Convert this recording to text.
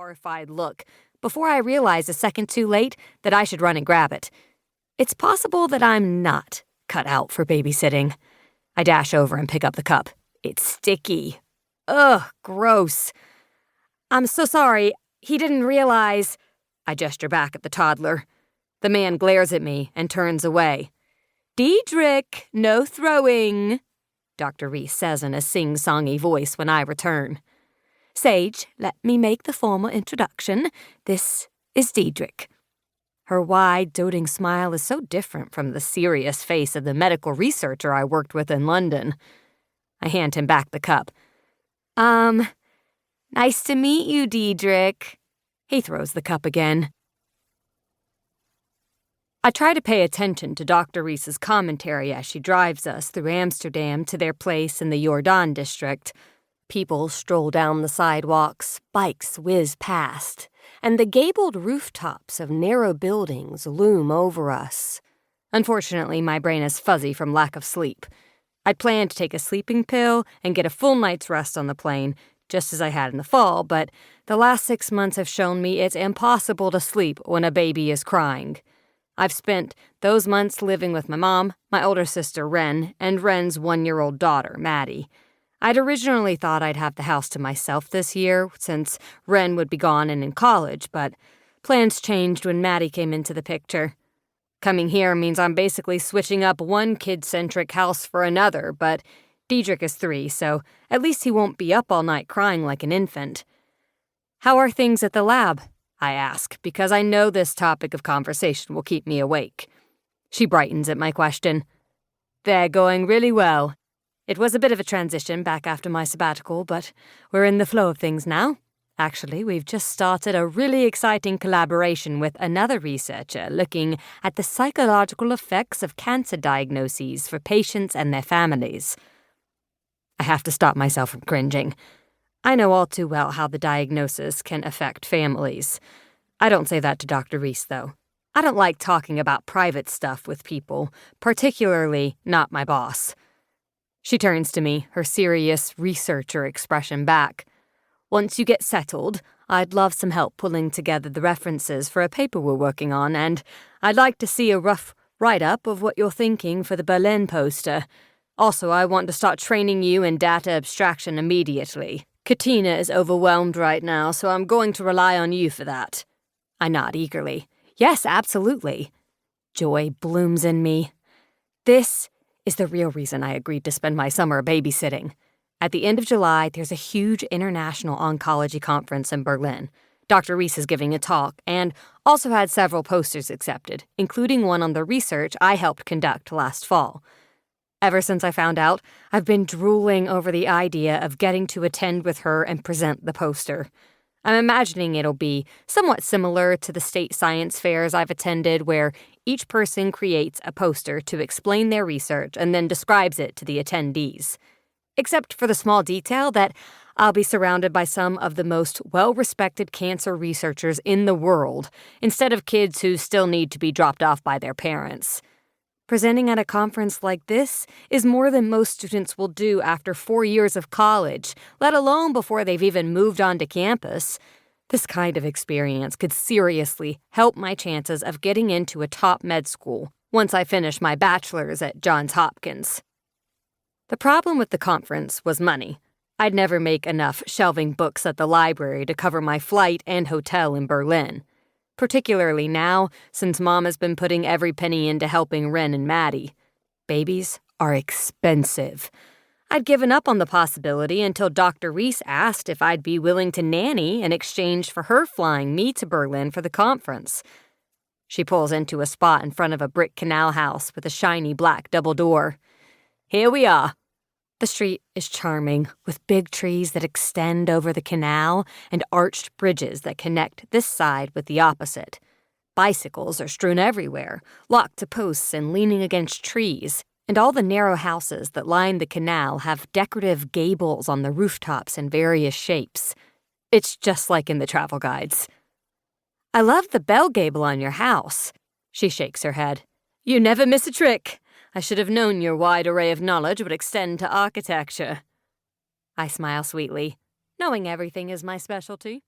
horrified look before I realize a second too late that I should run and grab it. It's possible that I'm not cut out for babysitting. I dash over and pick up the cup. It's sticky. Ugh, gross. I'm so sorry. He didn't realize. I gesture back at the toddler. The man glares at me and turns away. Diedrich, no throwing, Dr. Reese says in a sing-songy voice when I return. Sage, let me make the formal introduction. This is Diedrich. Her wide, doting smile is so different from the serious face of the medical researcher I worked with in London. I hand him back the cup. Nice to meet you, Diedrich. He throws the cup again. I try to pay attention to Dr. Reese's commentary as she drives us through Amsterdam to their place in the Jordan district. People stroll down the sidewalks, bikes whiz past, and the gabled rooftops of narrow buildings loom over us. Unfortunately, my brain is fuzzy from lack of sleep. I'd planned to take a sleeping pill and get a full night's rest on the plane, just as I had in the fall, but the last 6 months have shown me it's impossible to sleep when a baby is crying. I've spent those months living with my mom, my older sister, Wren, and Wren's 1-year-old daughter, Maddie. I'd originally thought I'd have the house to myself this year, since Wren would be gone and in college, but plans changed when Maddie came into the picture. Coming here means I'm basically switching up one kid-centric house for another, but Diedrich is 3, so at least he won't be up all night crying like an infant. How are things at the lab? I ask, because I know this topic of conversation will keep me awake. She brightens at my question. They're going really well. It was a bit of a transition back after my sabbatical, but we're in the flow of things now. Actually, we've just started a really exciting collaboration with another researcher looking at the psychological effects of cancer diagnoses for patients and their families. I have to stop myself from cringing. I know all too well how the diagnosis can affect families. I don't say that to Dr. Reese, though. I don't like talking about private stuff with people, particularly not my boss. She turns to me, her serious researcher expression back. Once you get settled, I'd love some help pulling together the references for a paper we're working on, and I'd like to see a rough write-up of what you're thinking for the Berlin poster. Also, I want to start training you in data abstraction immediately. Katina is overwhelmed right now, so I'm going to rely on you for that. I nod eagerly. Yes, absolutely. Joy blooms in me. This is the real reason I agreed to spend my summer babysitting. At the end of July, there's a huge international oncology conference in Berlin. Dr. Reese is giving a talk and also had several posters accepted, including one on the research I helped conduct last fall. Ever since I found out, I've been drooling over the idea of getting to attend with her and present the poster. I'm imagining it'll be somewhat similar to the state science fairs I've attended, where each person creates a poster to explain their research and then describes it to the attendees. Except for the small detail that I'll be surrounded by some of the most well-respected cancer researchers in the world, instead of kids who still need to be dropped off by their parents. Presenting at a conference like this is more than most students will do after 4 years of college, let alone before they've even moved onto campus. This kind of experience could seriously help my chances of getting into a top med school once I finish my bachelor's at Johns Hopkins. The problem with the conference was money. I'd never make enough shelving books at the library to cover my flight and hotel in Berlin. Particularly now, since Mom has been putting every penny into helping Wren and Maddie. Babies are expensive. I'd given up on the possibility until Dr. Reese asked if I'd be willing to nanny in exchange for her flying me to Berlin for the conference. She pulls into a spot in front of a brick canal house with a shiny black double door. Here we are. The street is charming, with big trees that extend over the canal and arched bridges that connect this side with the opposite. Bicycles are strewn everywhere, locked to posts and leaning against trees, and all the narrow houses that line the canal have decorative gables on the rooftops in various shapes. It's just like in the travel guides. I love the bell gable on your house. She shakes her head. You never miss a trick. I should have known your wide array of knowledge would extend to architecture. I smile sweetly, knowing everything is my specialty.